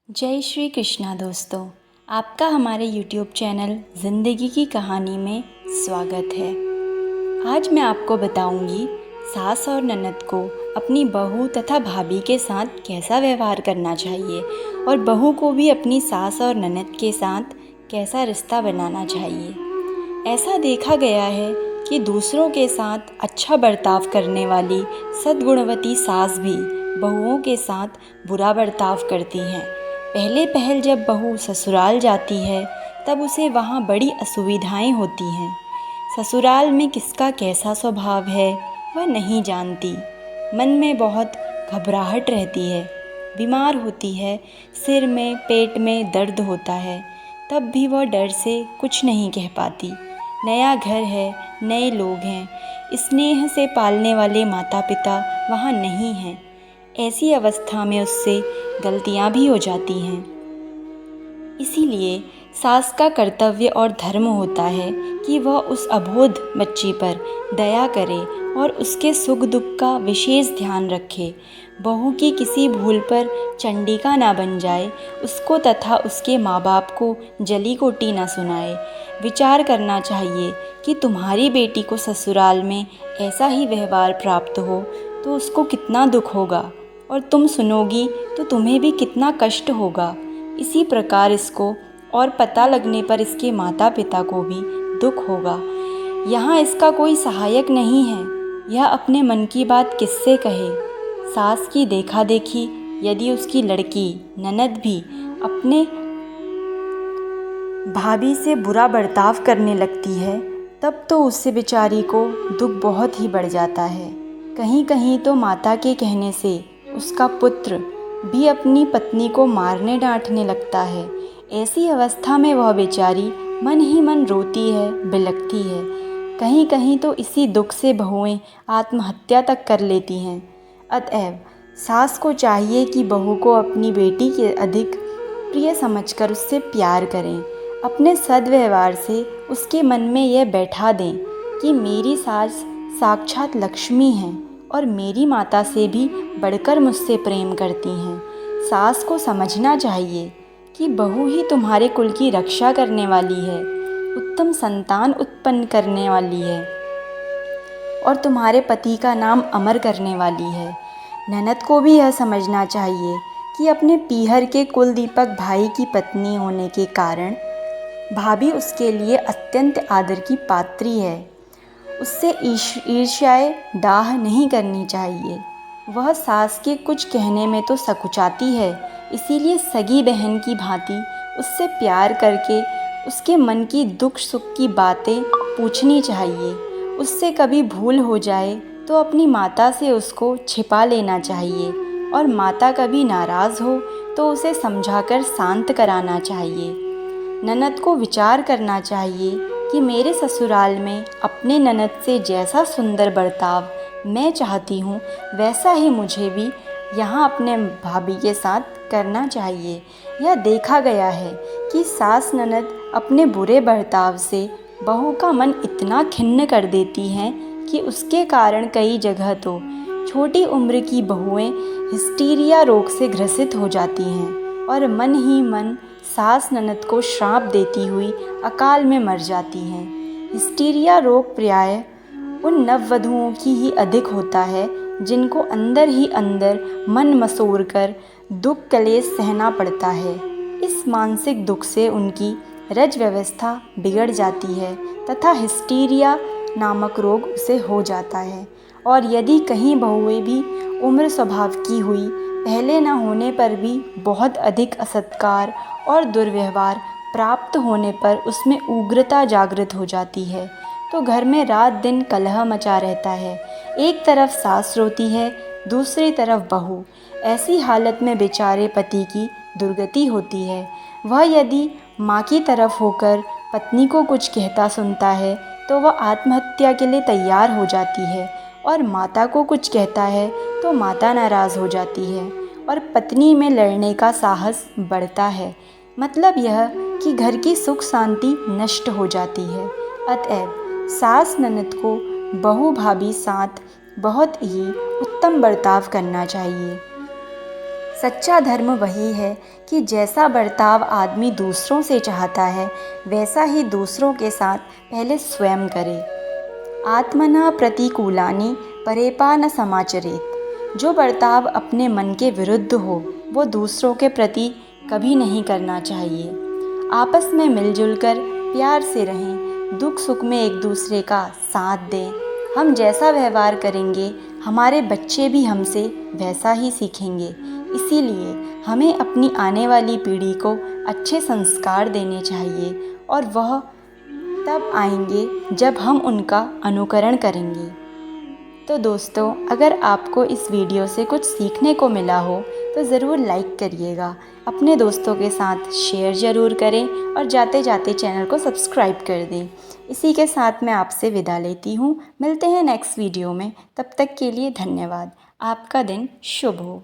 जय श्री कृष्णा दोस्तों, आपका हमारे YouTube चैनल ज़िंदगी की कहानी में स्वागत है। आज मैं आपको बताऊंगी सास और ननद को अपनी बहू तथा भाभी के साथ कैसा व्यवहार करना चाहिए और बहू को भी अपनी सास और ननद के साथ कैसा रिश्ता बनाना चाहिए। ऐसा देखा गया है कि दूसरों के साथ अच्छा बर्ताव करने वाली सद्गुणवती सास भी बहुओं के साथ बुरा बर्ताव करती हैं। पहल जब बहू ससुराल जाती है तब उसे वहाँ बड़ी असुविधाएं होती हैं। ससुराल में किसका कैसा स्वभाव है वह नहीं जानती। मन में बहुत घबराहट रहती है, बीमार होती है, सिर में पेट में दर्द होता है, तब भी वह डर से कुछ नहीं कह पाती। नया घर है, नए लोग हैं, स्नेह से पालने वाले माता पिता वहाँ नहीं हैं। ऐसी अवस्था में उससे गलतियाँ भी हो जाती हैं। इसीलिए सास का कर्तव्य और धर्म होता है कि वह उस अबोध बच्ची पर दया करे और उसके सुख दुख का विशेष ध्यान रखे। बहू की किसी भूल पर चंडिका ना बन जाए, उसको तथा उसके माँ बाप को जली कोटी ना सुनाए। विचार करना चाहिए कि तुम्हारी बेटी को ससुराल में ऐसा ही व्यवहार प्राप्त हो तो उसको कितना दुख होगा और तुम सुनोगी तो तुम्हें भी कितना कष्ट होगा। इसी प्रकार इसको और पता लगने पर इसके माता पिता को भी दुख होगा। यहाँ इसका कोई सहायक नहीं है। यह अपने मन की बात किससे कहे। सास की देखा देखी यदि उसकी लड़की ननद भी अपने भाभी से बुरा बर्ताव करने लगती है तब तो उससे बेचारी को दुख बहुत ही बढ़ जाता है। कहीं कहीं तो माता के कहने से उसका पुत्र भी अपनी पत्नी को मारने डांटने लगता है। ऐसी अवस्था में वह बेचारी मन ही मन रोती है, बिलखती है। कहीं कहीं तो इसी दुख से बहुएं आत्महत्या तक कर लेती हैं। अतएव सास को चाहिए कि बहू को अपनी बेटी के अधिक प्रिय समझकर उससे प्यार करें। अपने सद्व्यवहार से उसके मन में यह बैठा दें कि मेरी सास साक्षात लक्ष्मी हैं और मेरी माता से भी बढ़कर मुझसे प्रेम करती हैं। सास को समझना चाहिए कि बहू ही तुम्हारे कुल की रक्षा करने वाली है, उत्तम संतान उत्पन्न करने वाली है और तुम्हारे पति का नाम अमर करने वाली है। ननद को भी यह समझना चाहिए कि अपने पीहर के कुल दीपक भाई की पत्नी होने के कारण भाभी उसके लिए अत्यंत आदर की पात्री है। उससे ईर्ष्याएं डाह नहीं करनी चाहिए। वह सास के कुछ कहने में तो सकुचाती है, इसीलिए सगी बहन की भांति उससे प्यार करके उसके मन की दुख सुख की बातें पूछनी चाहिए। उससे कभी भूल हो जाए तो अपनी माता से उसको छिपा लेना चाहिए और माता कभी नाराज़ हो तो उसे समझाकर शांत कराना चाहिए। ननद को विचार करना चाहिए कि मेरे ससुराल में अपने ननद से जैसा सुंदर बर्ताव मैं चाहती हूँ वैसा ही मुझे भी यहाँ अपने भाभी के साथ करना चाहिए। यह देखा गया है कि सास ननद अपने बुरे बर्ताव से बहू का मन इतना खिन्न कर देती हैं कि उसके कारण कई जगह तो छोटी उम्र की बहुएं हिस्टीरिया रोग से ग्रसित हो जाती हैं और मन ही मन सास ननद को श्राप देती हुई अकाल में मर जाती हैं। हिस्टीरिया रोग प्रायः उन नववधुओं की ही अधिक होता है जिनको अंदर ही अंदर मन मसोड़ कर दुख कलेश सहना पड़ता है। इस मानसिक दुख से उनकी रज व्यवस्था बिगड़ जाती है तथा हिस्टीरिया नामक रोग उसे हो जाता है। और यदि कहीं बहुएं भी उम्र स्वभाव की हुई पहले न होने पर भी बहुत अधिक असत्कार और दुर्व्यवहार प्राप्त होने पर उसमें उग्रता जागृत हो जाती है तो घर में रात दिन कलह मचा रहता है। एक तरफ सास रोती है, दूसरी तरफ बहू। ऐसी हालत में बेचारे पति की दुर्गति होती है। वह यदि माँ की तरफ होकर पत्नी को कुछ कहता सुनता है तो वह आत्महत्या के लिए तैयार हो जाती है और माता को कुछ कहता है तो माता नाराज़ हो जाती है और पत्नी में लड़ने का साहस बढ़ता है। मतलब यह कि घर की सुख शांति नष्ट हो जाती है। अतएव सास ननद को बहू भाभी साथ बहुत ही उत्तम बर्ताव करना चाहिए। सच्चा धर्म वही है कि जैसा बर्ताव आदमी दूसरों से चाहता है वैसा ही दूसरों के साथ पहले स्वयं करे। आत्मनः प्रतिकूलानि परेपा न समाचरेत। जो बर्ताव अपने मन के विरुद्ध हो वो दूसरों के प्रति कभी नहीं करना चाहिए। आपस में मिलजुल कर प्यार से रहें, दुख सुख में एक दूसरे का साथ दें। हम जैसा व्यवहार करेंगे हमारे बच्चे भी हमसे वैसा ही सीखेंगे। इसीलिए हमें अपनी आने वाली पीढ़ी को अच्छे संस्कार देने चाहिए और वह तब आएंगे जब हम उनका अनुकरण करेंगे। तो दोस्तों, अगर आपको इस वीडियो से कुछ सीखने को मिला हो तो ज़रूर लाइक करिएगा, अपने दोस्तों के साथ शेयर ज़रूर करें और जाते जाते चैनल को सब्सक्राइब कर दें। इसी के साथ मैं आपसे विदा लेती हूँ। मिलते हैं नेक्स्ट वीडियो में, तब तक के लिए धन्यवाद। आपका दिन शुभ हो।